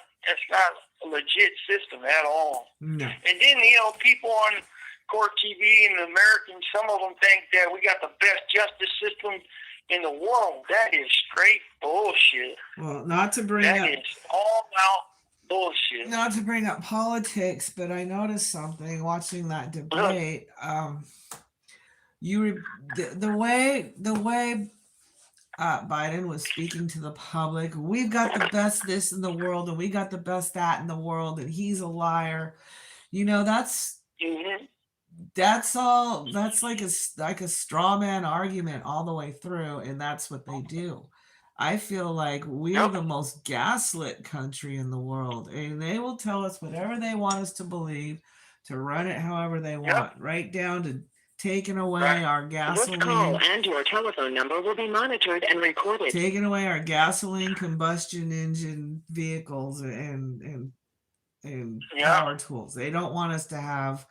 a legit system at all. No. And then, people on court TV and Americans, some of them think that we got the best justice system in the world. That is straight bullshit. Well, not to bring up... That is all out bullshit. Not to bring up politics, but I noticed something watching that debate. The way Biden was speaking to the public, we've got the best this in the world, and we got the best that in the world, and he's a liar. That's all. That's like a straw man argument all the way through, and that's what they do. I feel like we're the most gaslit country in the world, and they will tell us whatever they want us to believe, to run it however they want, right down to taking away our gasoline. This call and your telephone number will be monitored and recorded. Taking away our gasoline combustion engine vehicles and power tools. They don't want us to have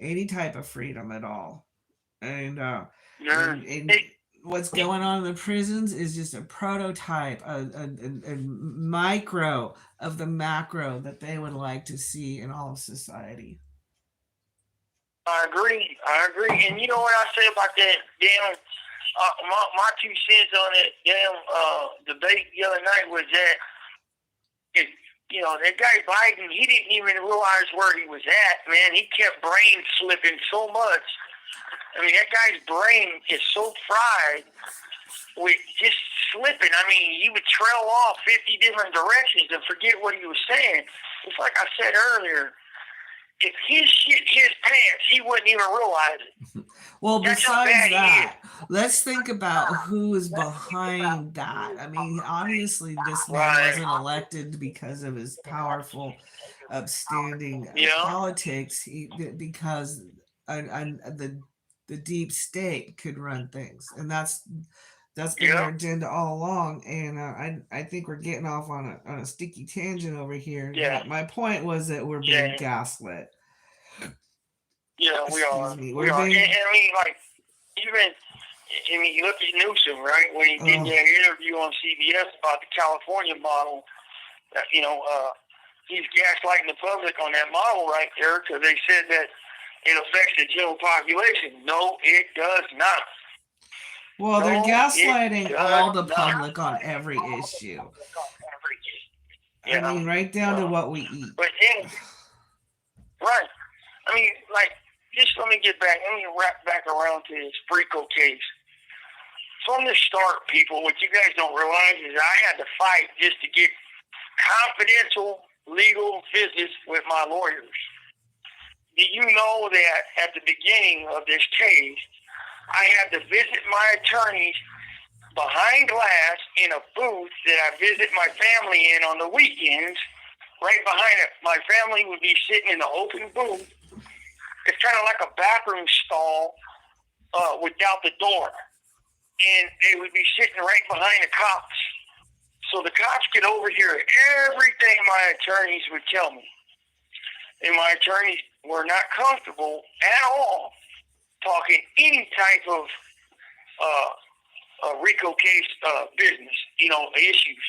any type of freedom at all. And what's going on in the prisons is just a prototype, a micro of the macro that they would like to see in all of society. I agree. And you know what I say about that damn, my 2 cents on that damn debate the other night was that you know, that guy Biden, he didn't even realize where he was at, man. He kept brain slipping so much. I mean, that guy's brain is so fried with just slipping. I mean, he would trail off 50 different directions and forget what he was saying. It's like I said earlier, if his shit his pants, he wouldn't even realize it. Well, besides that, let's think about who is behind that. I mean, obviously, this man wasn't elected because of his powerful, upstanding politics. Because the deep state could run things, and that's been their agenda all along. And I think we're getting off on a sticky tangent over here. Yeah. My point was that we're being gaslit. Yeah, we are. We are. And I mean, like, you look at Newsom, right? When he did that interview on CBS about the California model, you know, he's gaslighting the public on that model right there because they said that it affects the general population. No, it does not. Well, they're gaslighting all the public on every issue. Yeah. I mean, right down to what we eat. But then, right. I mean, like, just let me wrap back around to this Frico case. From the start, people, what you guys don't realize is I had to fight just to get confidential legal business with my lawyers. Do you know that at the beginning of this case, I had to visit my attorneys behind glass in a booth that I visit my family in on the weekends? Right behind it, my family would be sitting in the open booth. It's kind of like a bathroom stall without the door. And they would be sitting right behind the cops. So the cops could overhear everything my attorneys would tell me. And my attorneys were not comfortable at all talking any type of RICO case business, you know, issues,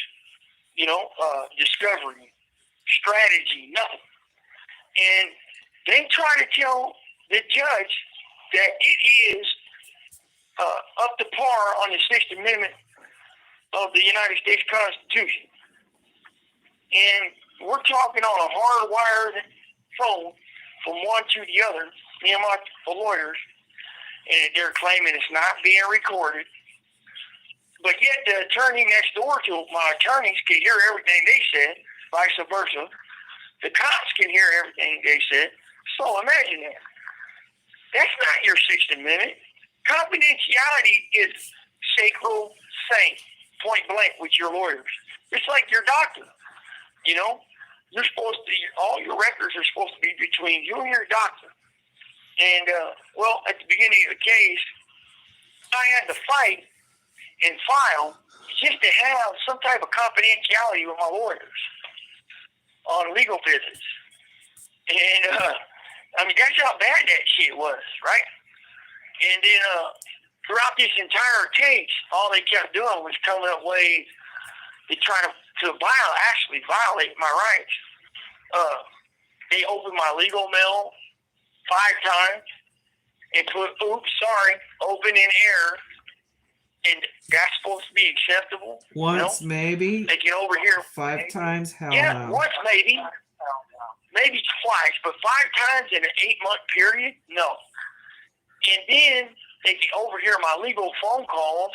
you know, discovery, strategy, nothing. And they try to tell the judge that it is up to par on the Sixth Amendment of the United States Constitution. And we're talking on a hardwired phone from one to the other, me and my lawyers, and they're claiming it's not being recorded. But yet the attorney next door to my attorneys can hear everything they said, vice versa. The cops can hear everything they said. So imagine that. That's not your Sixth Amendment. Confidentiality is sacrosanct, point blank with your lawyers. It's like your doctor. You know, you're supposed to, all your records are supposed to be between you and your doctor. And, well, at the beginning of the case, I had to fight and file just to have some type of confidentiality with my lawyers on legal business. And, I mean, that's how bad that shit was, right? And then throughout this entire case, all they kept doing was coming up ways to try to violate my rights. They opened my legal mail 5 times and put, open in error. And that's supposed to be acceptable. Once, you know? Maybe. They get over here. 5 times? Hell yeah, no. Once maybe. Maybe twice, but 5 times in an 8-month period? No. And then they get overhear my legal phone calls,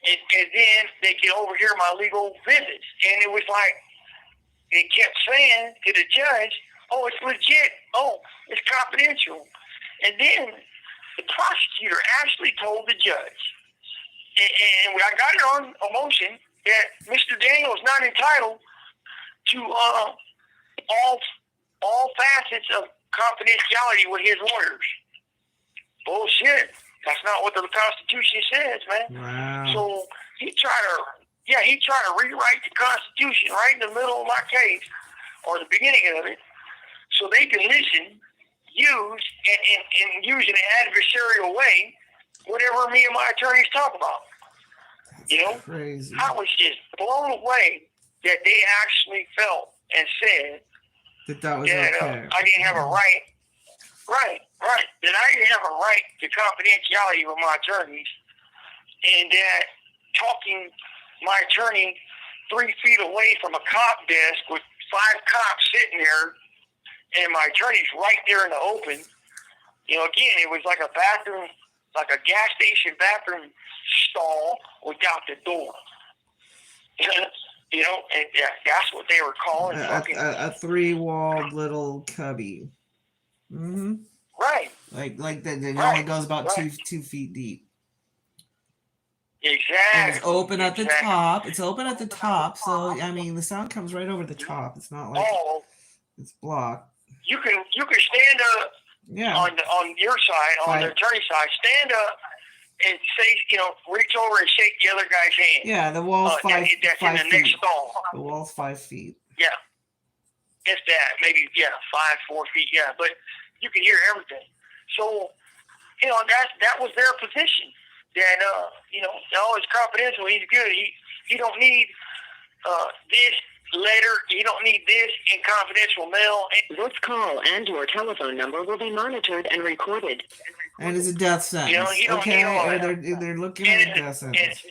and then they get overhear my legal visits. And it was like, they kept saying to the judge, oh, it's legit. Oh, it's confidential. And then the prosecutor actually told the judge, and I got it on a motion, that Mr. Daniel is not entitled to all facets of confidentiality with his lawyers. Bullshit. That's not what the Constitution says, man. Wow. So he tried to rewrite the Constitution right in the middle of my case, or the beginning of it, so they can listen, use, and use in an adversarial way whatever me and my attorneys talk about. That's you know? Crazy. I was just blown away that they actually felt and said that was okay. I didn't have a right. Right. That I didn't have a right to confidentiality with my attorneys, and that talking my attorney 3 feet away from a cop desk with 5 cops sitting there, and my attorney's right there in the open. You know, again, it was like a bathroom, like a gas station bathroom stall without the door. You know, and that's what they were calling a 3-walled little cubby. Mm-hmm. Right. Like that only goes about 2 feet deep. Exactly. And it's open at the top. It's open at the top, so I mean the sound comes right over the top. It's not like it's blocked. You can stand up on your side, on the attorney's side, stand up and say, you know, reach over and shake the other guy's hand. Yeah, the wall's 5 feet. Next stall. The wall's 5 feet. Yeah. If that, maybe 4 feet, but you can hear everything. So, you know, that was their position. That you know, it's confidential. He's good. He don't need this letter. He don't need this in confidential mail. This call and your telephone number will be monitored and recorded. And it's a death sentence. You know, he don't need all that. They're looking at a death sentence.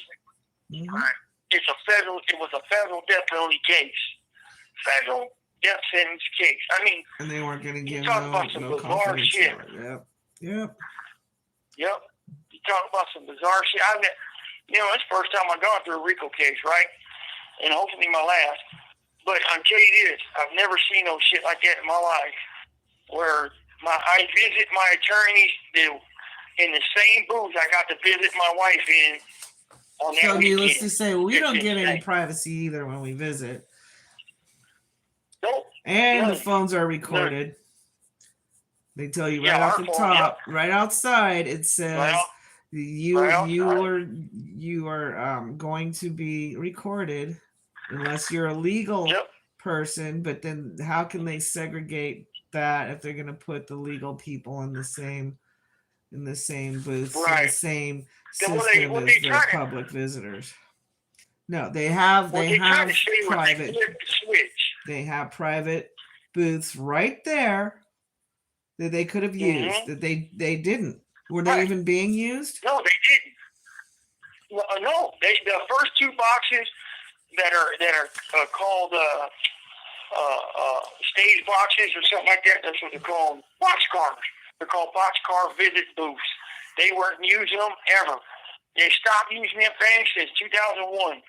It was a federal death penalty case. Federal death sentence case. I mean, and they weren't going to give no confidence shit. Yep. You talk about some bizarre shit. You know, it's the first time I've gone through a RICO case, right? And hopefully my last. But I'll tell you this, I've never seen no shit like that in my life. Where I visit my attorneys in the same booth I got to visit my wife in on that weekend. Needless to say, we don't get any privacy either when we visit. Nope. And the phones are recorded. They tell you right off the top, right outside, it says you are going to be recorded unless you're a legal person. But then how can they segregate that if they're going to put the legal people in the same booth, in the same system as the public visitors? No, they have private. They have private booths right there that they could have used that they didn't. Were they even being used? No, they didn't. Well, no, the first 2 boxes that are called stage boxes or something like that. That's what they're called. Boxcars. They're called boxcar visit booths. They weren't using them ever. They stopped using them things since 2001.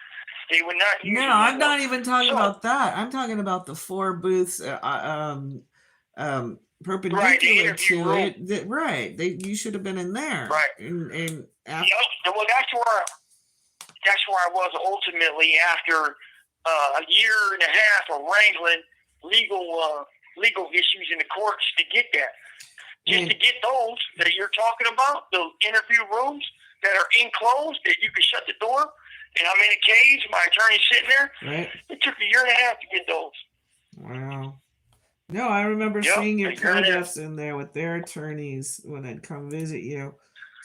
They would not use them. No, I'm not even talking about that. I'm talking about the 4 booths perpendicular to it. You should have been in there. Right. And well, that's where I was ultimately after a year and a half of wrangling legal issues in the courts to get that. To get those that you're talking about, the interview rooms that are enclosed, that you can shut the door, and I'm in a cage, my attorney's sitting there. Right. It took a year and a half to get those. Wow. No, I remember seeing your co-defs in there with their attorneys when I'd come visit you.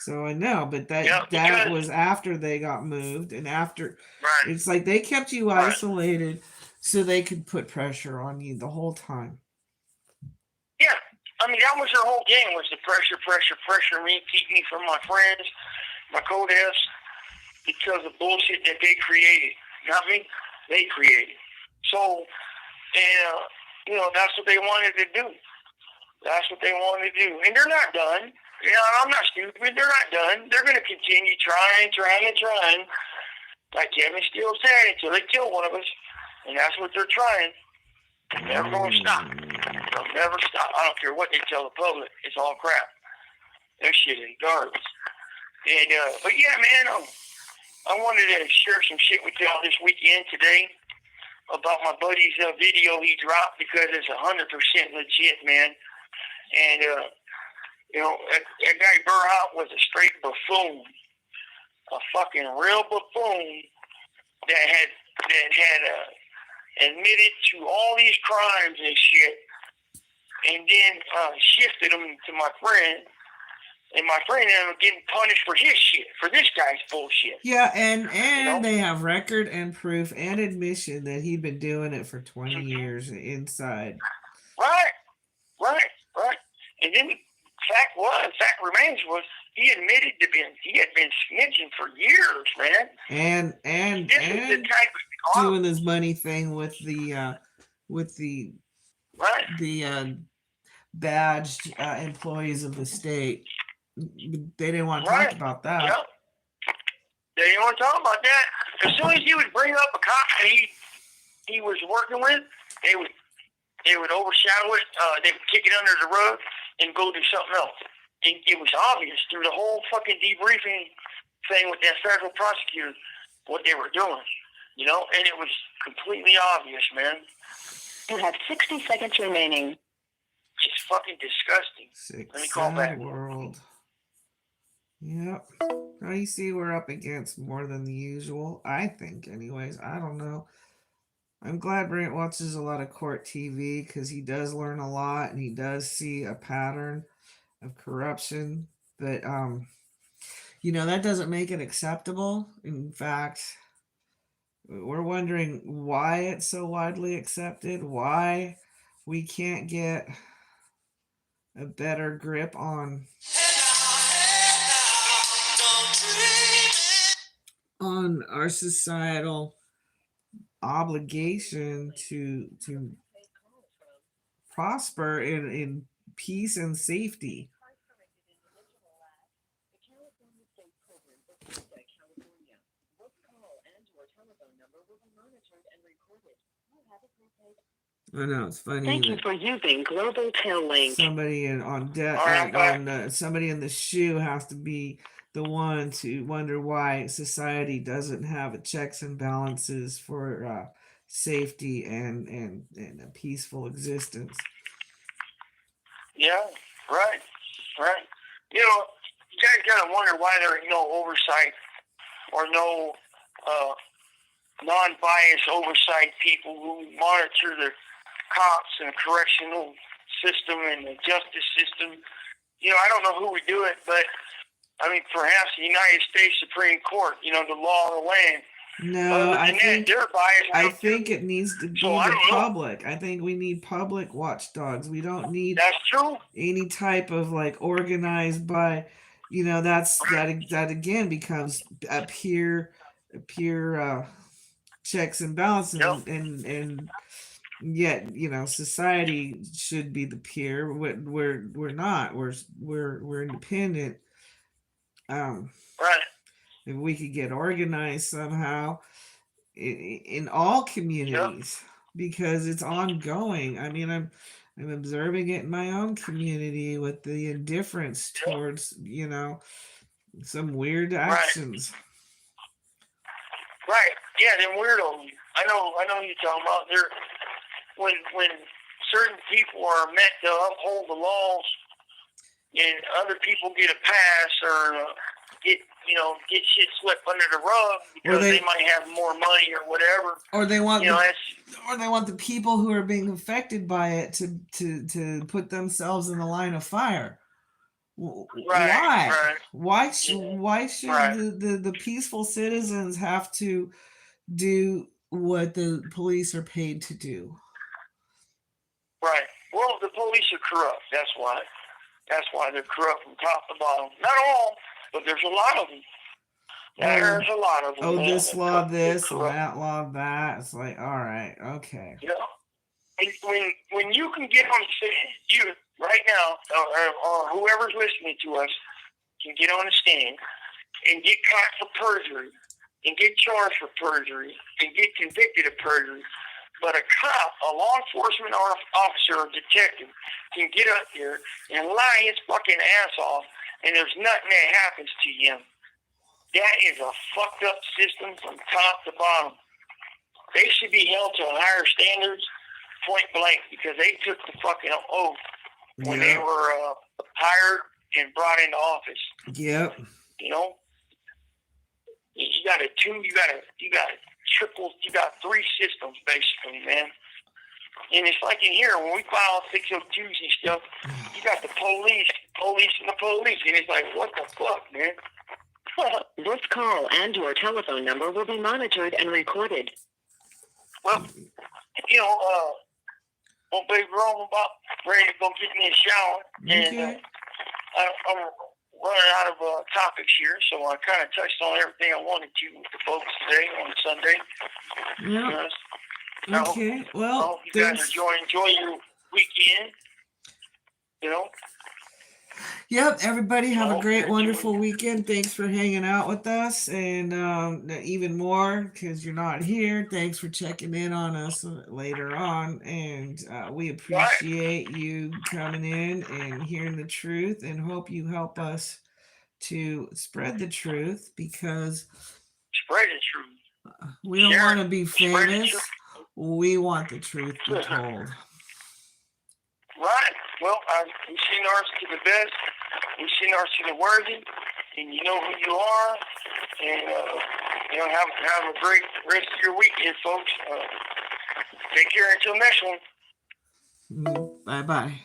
So I know, but that was after they got moved, and after it's like they kept you isolated so they could put pressure on you the whole time. Yeah, I mean that was their whole game, was the pressure me, keep me from my friends, my co-defs, because of bullshit that they created. Not me, they created. So, and you know, that's what they wanted to do. That's what they wanted to do, and they're not done. You know, I'm not stupid. They're not done. They're going to continue trying. Like Kevin Steele said, until they kill one of us. And that's what they're trying. They're never going to stop. They'll never stop. I don't care what they tell the public. It's all crap. That shit is garbage. And, but yeah, man, I wanted to share some shit with y'all this weekend today about my buddy's video he dropped, because it's 100% legit, man. And, you know, that guy Burhout was a straight buffoon, a fucking real buffoon that had admitted to all these crimes and shit, and then shifted them to my friend, and my friend ended up getting punished for his shit, for this guy's bullshit. Yeah, and they have record and proof and admission that he'd been doing it for 20 years inside. Right. And then fact remains was he admitted he had been snitching for years, man. And doing his money thing with the with the Right. badged employees of the state. They didn't want to Right. talk about that. Yep. They didn't want to talk about that. As soon as you would bring up a cop that he was working with, they would overshadow it. They would kick it under the rug and go do something else. And it was obvious through the whole fucking debriefing thing with that federal prosecutor what they were doing, and it was completely obvious, man. You have 60 seconds remaining. It's fucking disgusting. Let me call back. World. Yep. Now you see we're up against more than the usual. I think, anyways. I don't know. I'm glad Brant watches a lot of court TV because he does learn a lot and he does see a pattern of corruption. But that doesn't make it acceptable. In fact, we're wondering why it's so widely accepted, why we can't get a better grip on our societal obligation to prosper in peace and safety. I know it's funny. Thank you for using Global Tel Link. Somebody somebody in the shoe has to be the one to wonder why society doesn't have checks and balances for safety and a peaceful existence. Yeah, right. You guys gotta wonder why there ain't no oversight or no non-biased oversight people who monitor the cops and the correctional system and the justice system. I don't know who would do it, but I mean, perhaps the United States Supreme Court, the law of the land. No, I think it needs to be the public. Know. I think we need public watchdogs. We don't need That's true. Any type of organized by, that again becomes a peer checks and balances. Yep. And yet society should be the peer. We're not. We're independent. Right. If we could get organized somehow in all communities, because it's ongoing. I mean, I'm observing it in my own community with the indifference towards some weird actions. Right. Yeah, them weirdos. I know you're talking about. They're when certain people are meant to uphold the laws, and other people get a pass or get shit swept under the rug because they might have more money or whatever. Or they want the people who are being affected by it to put themselves in the line of fire. Right. Why should the peaceful citizens have to do what the police are paid to do? Right. Well, the police are corrupt. That's why. That's why they're corrupt from top to bottom. Not all, but there's a lot of them. There's a lot of them. Oh, this law, this, and that law, that. It's like, all right, okay. Yeah. When you can get on the stand, you right now, or whoever's listening to us, can get on the stand and get caught for perjury, and get charged for perjury, and get convicted of perjury. But a cop, a law enforcement officer or detective can get up there and lie his fucking ass off, and there's nothing that happens to him. That is a fucked up system from top to bottom. They should be held to higher standards, point blank, because they took the fucking oath when they were hired and brought into office. Yep. You got three systems basically, man. And it's like in here when we file 602s and stuff, you got the police, and the police, and it's like, what the fuck, man? This call and your telephone number will be monitored and recorded. Well, won't be wrong about ready to go get me a shower, and I'm running out of topics here, so I kind of touched on everything I wanted to with the folks today on Sunday. Yeah. Okay. Well, I hope you guys enjoy your weekend. You know. Yep. Everybody have a great, wonderful weekend. Thanks for hanging out with us, and even more because you're not here. Thanks for checking in on us later on, and we appreciate you coming in and hearing the truth, and hope you help us to spread the truth, because spread the truth. We don't want to be famous. We want the truth to be told. Right. Well, we've seen ours to the best. We've seen ours to the worthy, and you know who you are. And have a great rest of your weekend, folks. Take care until next one. Bye bye.